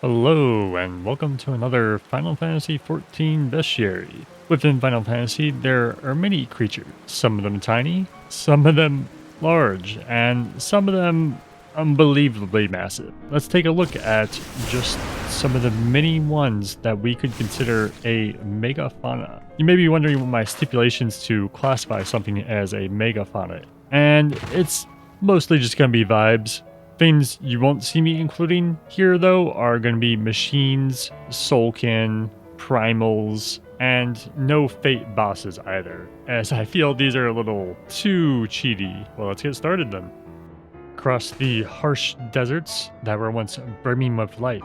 Hello, and welcome to another Final Fantasy XIV bestiary. Within Final Fantasy, there are many creatures, some of them tiny, some of them large, and some of them unbelievably massive. Let's take a look at just some of the many ones that we could consider a megafauna. You may be wondering what my stipulations to classify something as a megafauna, and it's mostly just going to be vibes. Things you won't see me including here, though, are going to be machines, soulkin, primals, and no fate bosses either, as I feel these are a little too cheaty. Well, let's get started then. Across the harsh deserts that were once brimming with life,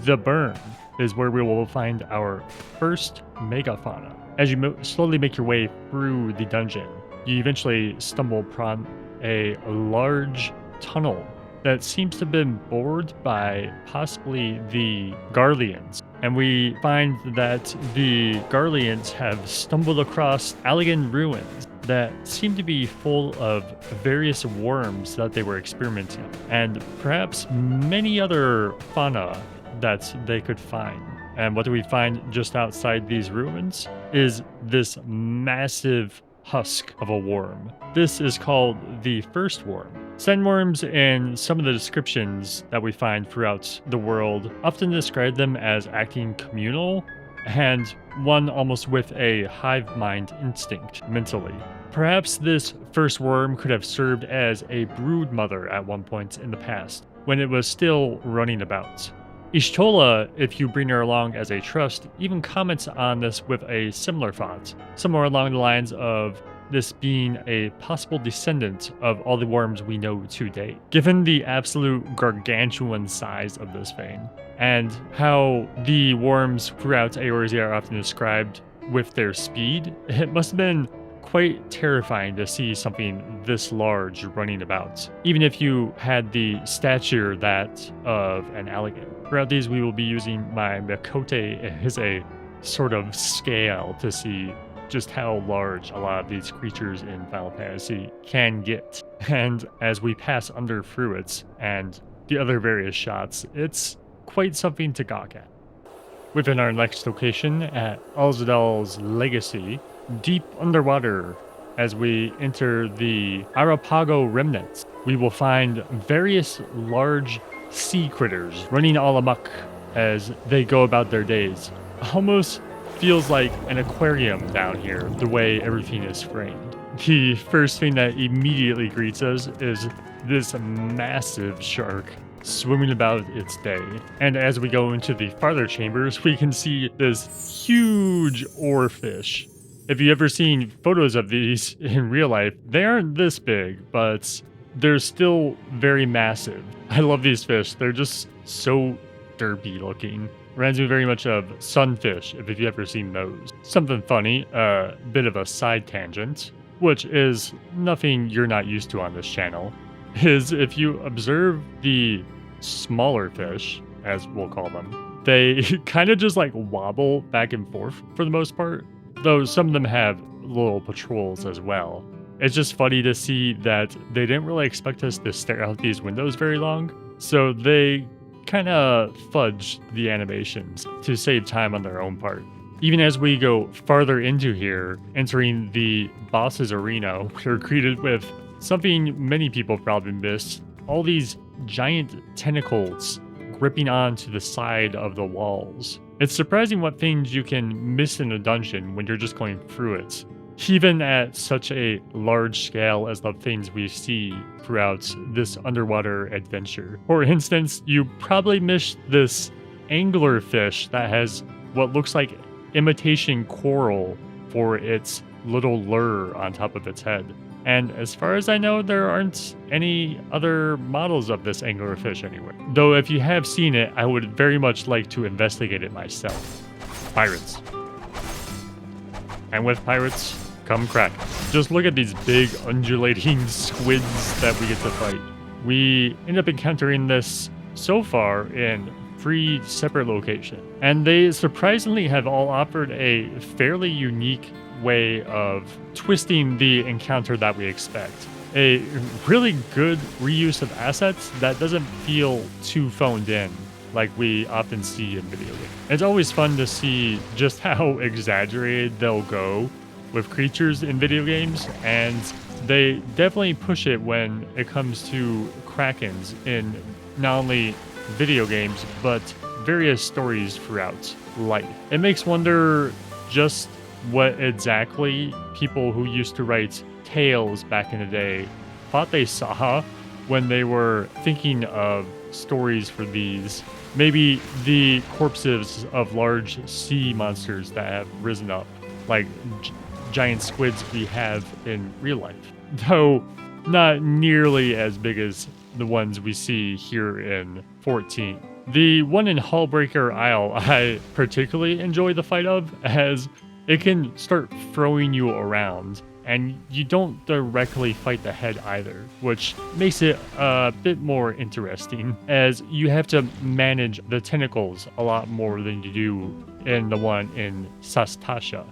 the Burn is where we will find our first megafauna. As you slowly make your way through the dungeon, you eventually stumble upon a large tunnel that seems to have been bored by possibly the Garleans. And we find that the Garleans have stumbled across elegant ruins that seem to be full of various worms that they were experimenting on, and perhaps many other fauna that they could find. And what do we find just outside these ruins is this massive husk of a worm. This is called the first worm. Sandworms, in some of the descriptions that we find throughout the world, often describe them as acting communal and one almost with a hive mind instinct mentally. Perhaps this first worm could have served as a brood mother at one point in the past, when it was still running about. Ishtola, if you bring her along as a trust, even comments on this with a similar thought, somewhere along the lines of this being a possible descendant of all the worms we know to date. Given the absolute gargantuan size of this thing, and how the worms throughout Eorzea are often described with their speed, it must have been quite terrifying to see something this large running about, even if you had the stature that of an alligator. Throughout these, we will be using my Makote as a sort of scale to see just how large a lot of these creatures in Final Fantasy can get. And as we pass under through it and the other various shots, it's quite something to gawk at. Within our next location at Alzadaal's Legacy, deep underwater, as we enter the Arapago remnants, we will find various large sea critters running all amok as they go about their days. Almost feels like an aquarium down here, the way everything is framed. The first thing that immediately greets us is this massive shark swimming about its day. And as we go into the farther chambers, we can see this huge oarfish. If you've ever seen photos of these in real life, they aren't this big, but they're still very massive. I love these fish. They're just so derpy looking. Reminds me very much of sunfish, if you've ever seen those. Something funny, a bit of a side tangent, which is nothing you're not used to on this channel, is if you observe the smaller fish, as we'll call them, they kind of just like wobble back and forth for the most part, though some of them have little patrols as well. It's just funny to see that they didn't really expect us to stare out these windows very long, so they kind of fudge the animations to save time on their own part. Even as we go farther into here, entering the boss's arena, we're greeted with something many people probably missed: all these giant tentacles gripping onto the side of the walls. It's surprising what things you can miss in a dungeon when you're just going through it, even at such a large scale as the things we see throughout this underwater adventure. For instance, you probably missed this anglerfish that has what looks like imitation coral for its little lure on top of its head. And as far as I know, there aren't any other models of this anglerfish anywhere. Though if you have seen it, I would very much like to investigate it myself. Pirates. And with pirates, come Kraken. Just look at these big undulating squids that we get to fight. We end up encountering this so far in 3 separate locations, and they surprisingly have all offered a fairly unique way of twisting the encounter that we expect. A really good reuse of assets that doesn't feel too phoned in. like we often see in video games. It's always fun to see just how exaggerated they'll go with creatures in video games, and they definitely push it when it comes to Krakens in not only video games, but various stories throughout life. It makes wonder just what exactly people who used to write tales back in the day thought they saw when they were thinking of stories for these. Maybe the corpses of large sea monsters that have risen up, like giant squids we have in real life, though not nearly as big as the ones we see here in 14. The one in Hullbreaker Isle I particularly enjoy the fight of, as it can start throwing you around, and you don't directly fight the head either, which makes it a bit more interesting, as you have to manage the tentacles a lot more than you do in the one in Sasquatch.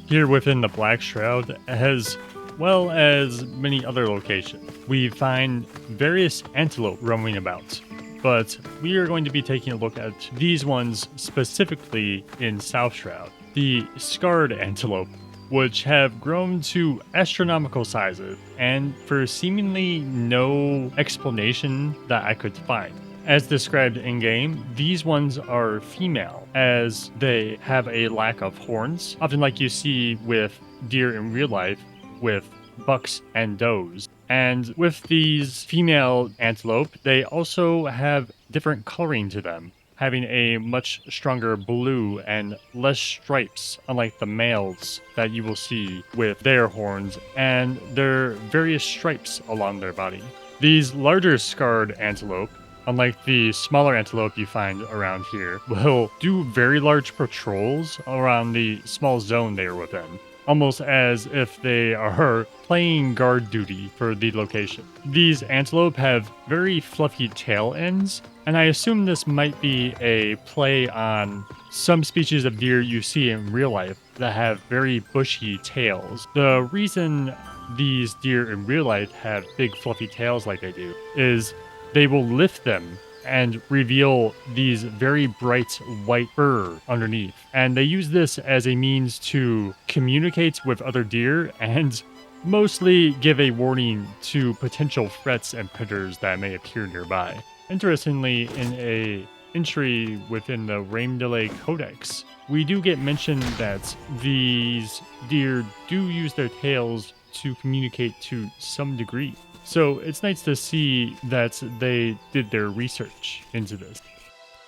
Here within the Black Shroud, as well as many other locations, we find various antelope roaming about, but we are going to be taking a look at these ones specifically in South Shroud, the scarred antelope, which have grown to astronomical sizes, and for seemingly no explanation that I could find. As described in-game, these ones are female, as they have a lack of horns, often like you see with deer in real life, with bucks and does. And with these female antelope, they also have different coloring to them, having a much stronger blue and less stripes, unlike the males that you will see with their horns and their various stripes along their body. These larger scarred antelope, unlike the smaller antelope you find around here, will do very large patrols around the small zone they are within, almost as if they are playing guard duty for the location. These antelope have very fluffy tail ends, and I assume this might be a play on some species of deer you see in real life that have very bushy tails. The reason these deer in real life have big fluffy tails like they do is they will lift them and reveal these very bright white fur underneath. And they use this as a means to communicate with other deer and mostly give a warning to potential threats and predators that may appear nearby. Interestingly, in a entry within the Raimdale Codex, we do get mentioned that these deer do use their tails to communicate to some degree. So it's nice to see that they did their research into this.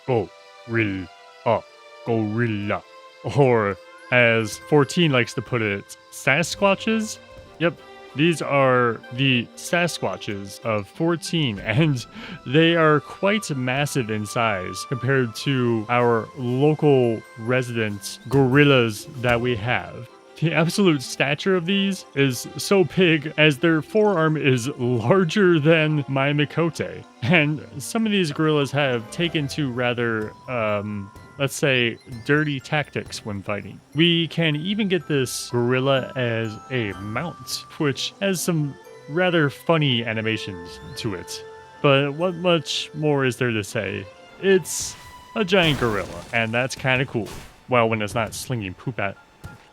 Gorilla. Gorilla. Or, as 14 likes to put it, Sasquatches? Yep, these are the Sasquatches of 14, and they are quite massive in size compared to our local resident gorillas that we have. The absolute stature of these is so big as their forearm is larger than my Mikote. And some of these gorillas have taken to rather, let's say, dirty tactics when fighting. We can even get this gorilla as a mount, which has some rather funny animations to it. But what much more is there to say? It's a giant gorilla, and that's kind of cool. Well, when it's not slinging poop at.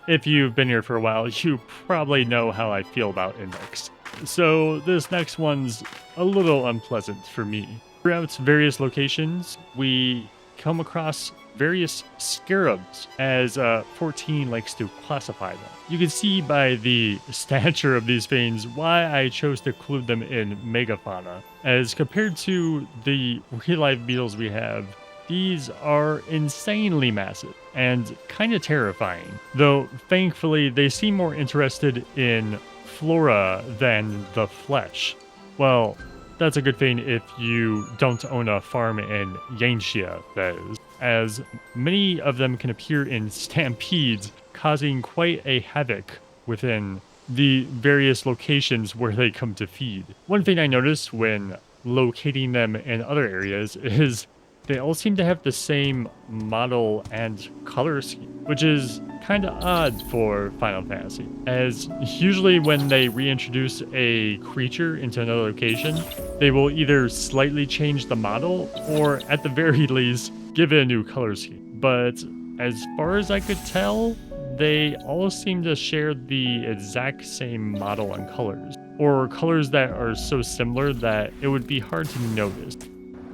If you've been here for a while, you probably know how I feel about Index. So this next one's a little unpleasant for me. Throughout various locations, we come across various scarabs, as 14 likes to classify them. You can see by the stature of these things why I chose to include them in Megafauna. As compared to the real-life beetles we have, these are insanely massive and kind of terrifying, though thankfully they seem more interested in flora than the flesh. Well, that's a good thing if you don't own a farm in Yanxia, that is, as many of them can appear in stampedes, causing quite a havoc within the various locations where they come to feed. One thing I noticed when locating them in other areas is they all seem to have the same model and color scheme. which is kind of odd for Final Fantasy, as usually when they reintroduce a creature into another location, they will either slightly change the model or at the very least give it a new color scheme. But as far as I could tell, they all seem to share the exact same model and colors, or colors that are so similar that it would be hard to notice.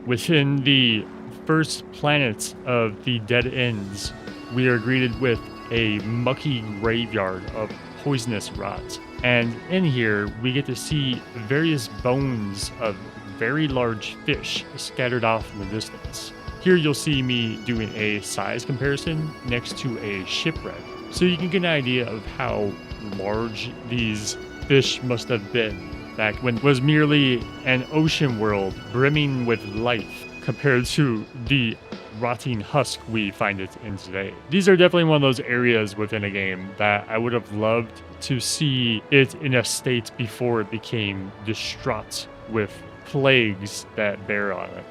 Within the first planet of the Dead Ends, we are greeted with a mucky graveyard of poisonous rot. And in here, we get to see various bones of very large fish scattered off in the distance. Here you'll see me doing a size comparison next to a shipwreck, so you can get an idea of how large these fish must have been back when it was merely an ocean world brimming with life compared to the rotting husk we find it in today. These are definitely one of those areas within a game that I would have loved to see it in a state before it became distraught with plagues that bear on it.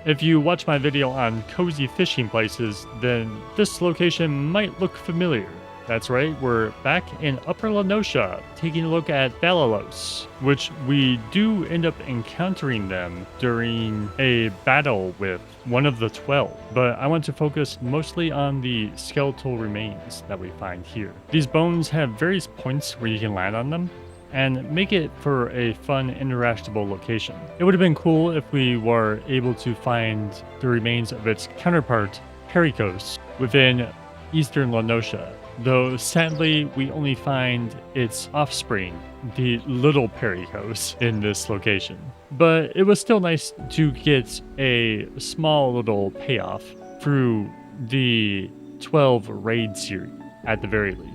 If you watch my video on cozy fishing places, then this location might look familiar. That's right, we're back in Upper Noscea, taking a look at Thalaos, which we do end up encountering them during a battle with one of the 12, but I want to focus mostly on the skeletal remains that we find here. These bones have various points where you can land on them, and make it for a fun, interactable location. It would have been cool if we were able to find the remains of its counterpart, Pericos, within Eastern Noscea, though sadly we only find its offspring, the little Pericos, in this location. But it was still nice to get a small little payoff through the 12 raid series at the very least.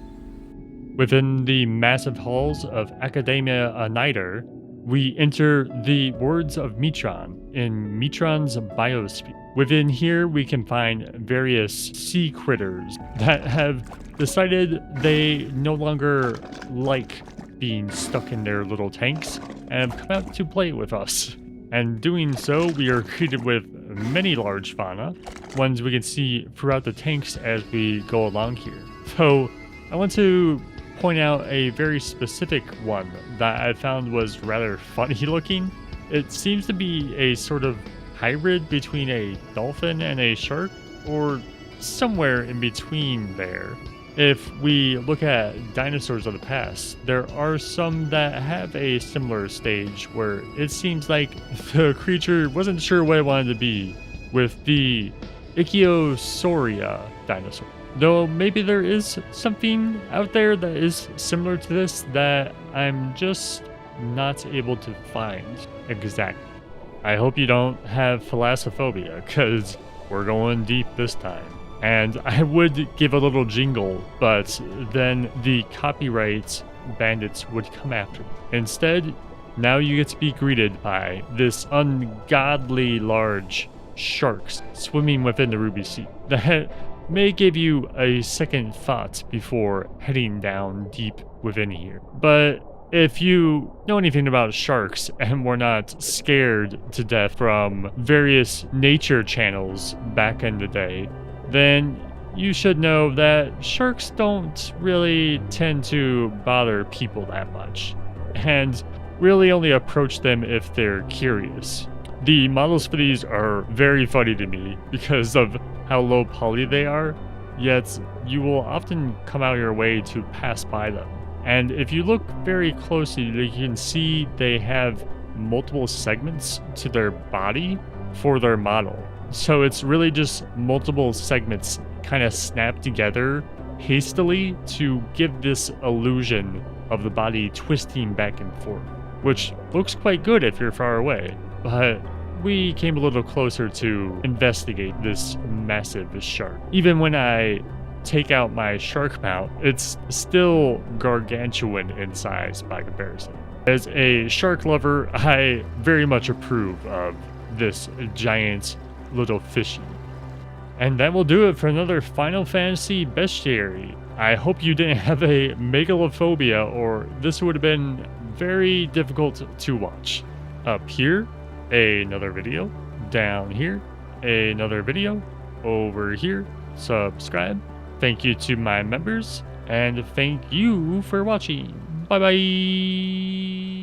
Within the massive halls of Akadaemia Anyder, we enter the Words of Metron in Metron's biosphere. Within here, we can find various sea critters that have decided they no longer like being stuck in their little tanks and have come out to play with us. And doing so, we are greeted with many large fauna, ones we can see throughout the tanks as we go along here. So I want to point out a very specific one that I found was rather funny looking. It seems to be a sort of hybrid between a dolphin and a shark, or somewhere in between there. If we look at dinosaurs of the past, there are some that have a similar stage where it seems like the creature wasn't sure what it wanted to be with the Ichthyosaurus dinosaur. Though maybe there is something out there that is similar to this that I'm just not able to find exactly. I hope you don't have thalassophobia, because we're going deep this time. And I would give a little jingle, but then the copyright bandits would come after me. Instead, now you get to be greeted by this ungodly large sharks swimming within the Ruby Sea that may give you a second thought before heading down deep within here. But if you know anything about sharks and were not scared to death from various nature channels back in the day, then you should know that sharks don't really tend to bother people that much, and really only approach them if they're curious. The models for these are very funny to me because of how low poly they are, yet you will often come out of your way to pass by them. And if you look very closely, you can see they have multiple segments to their body for their model. So it's really just multiple segments kind of snapped together hastily to give this illusion of the body twisting back and forth, which looks quite good if you're far away. But we came a little closer to investigate this massive shark. Even when I take out my shark mount, it's still gargantuan in size by comparison. As a shark lover, I very much approve of this giant little fishy. And that will do it for another Final Fantasy bestiary. I hope you didn't have a megalophobia, or this would have been very difficult to watch. Up here, another video. Down here, another video. Over here, subscribe. Thank you to my members, and thank you for watching. Bye bye.